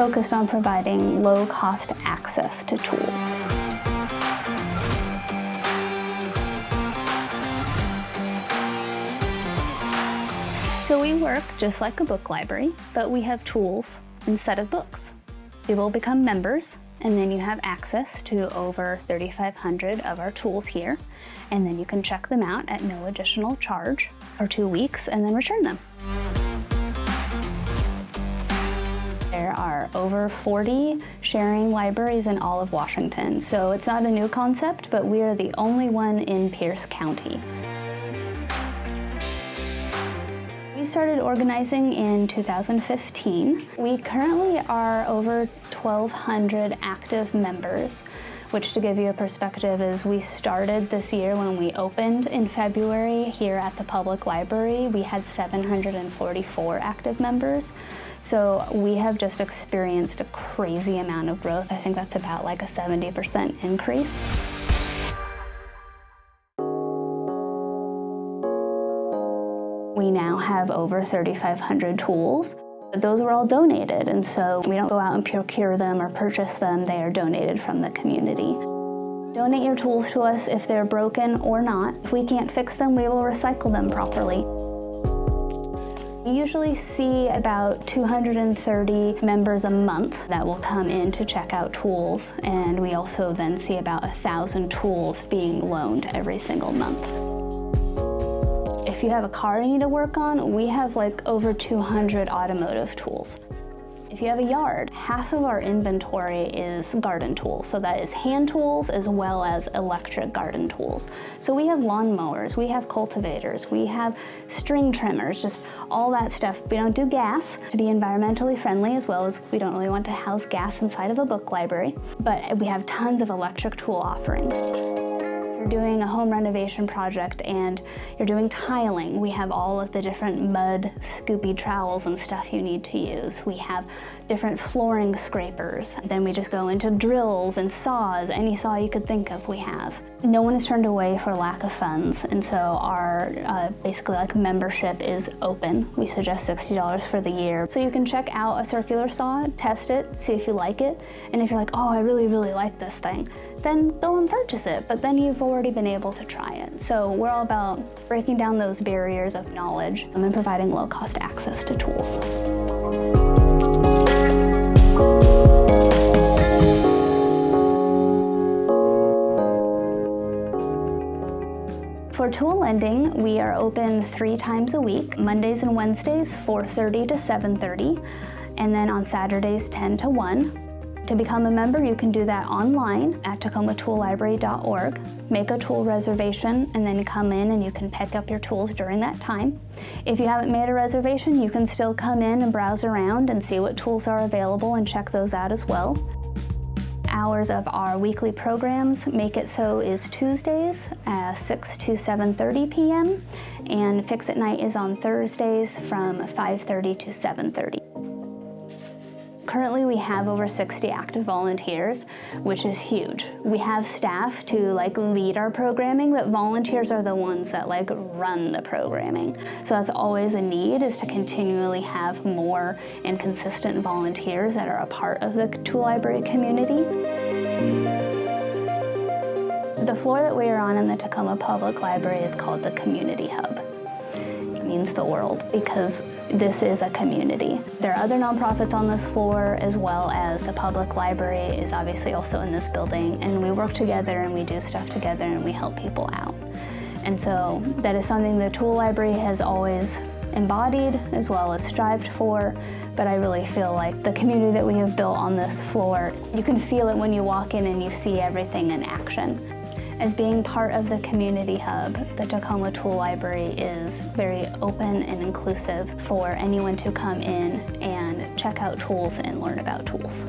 focused on providing low-cost access to tools. So we work just like a book library, but we have tools instead of books. People become members, and then you have access to over 3,500 of our tools here, and then you can check them out at no additional charge for 2 weeks and then return them. There are over 40 sharing libraries in all of Washington, so it's not a new concept, but we are the only one in Pierce County. We started organizing in 2015. We currently are over 1,200 active members, which, to give you a perspective, is we started this year when we opened in February here at the public library. We had 744 active members. So we have just experienced a crazy amount of growth. I think that's about like a 70% increase. We now have over 3,500 tools. Those were all donated, and so we don't go out and procure them or purchase them. They are donated from the community. Donate your tools to us if they're broken or not. If we can't fix them, we will recycle them properly. We usually see about 230 members a month that will come in to check out tools, and we also then see about 1,000 tools being loaned every single month. If you have a car you need to work on, we have like over 200 automotive tools. If you have a yard, half of our inventory is garden tools. So that is hand tools as well as electric garden tools. So we have lawn mowers, we have cultivators, we have string trimmers, just all that stuff. We don't do gas to be environmentally friendly, as well as we don't really want to house gas inside of a book library. But we have tons of electric tool offerings. You're doing a home renovation project and you're doing tiling, we have all of the different mud scoopy trowels and stuff you need to use. We have different flooring scrapers. Then we just go into drills and saws, any saw you could think of we have. No one is turned away for lack of funds, and so our basically like membership is open. We suggest $60 for the year. So you can check out a circular saw, test it, see if you like it, and if you're like, oh, I really, really like this thing, then go and purchase it, but then you've already been able to try it. So we're all about breaking down those barriers of knowledge and providing low-cost access to tools. For tool lending, we are open 3 times a week, Mondays and Wednesdays, 4:30 to 7:30, and then on Saturdays, 10 to 1. To become a member, you can do that online at tacomatoolllibrary.org. Make a tool reservation and then come in and you can pick up your tools during that time. If you haven't made a reservation, you can still come in and browse around and see what tools are available and check those out as well. Hours of our weekly programs, Make It So is Tuesdays, 6 to 7:30 p.m. and Fix It Night is on Thursdays from 5:30 to 7:30. Currently we have over 60 active volunteers, which is huge. We have staff to lead our programming, but volunteers are the ones that run the programming. So that's always a need, is to continually have more and consistent volunteers that are a part of the tool library community. The floor that we are on in the Tacoma Public Library is called the Community Hub. It means the world because this is a community. There are other nonprofits on this floor, as well as the public library is obviously also in this building, and we work together and we do stuff together and we help people out. And so that is something the tool library has always embodied as well as strived for, but I really feel like the community that we have built on this floor, you can feel it when you walk in and you see everything in action. As being part of the Community Hub, the Tacoma Tool Library is very open and inclusive for anyone to come in and check out tools and learn about tools.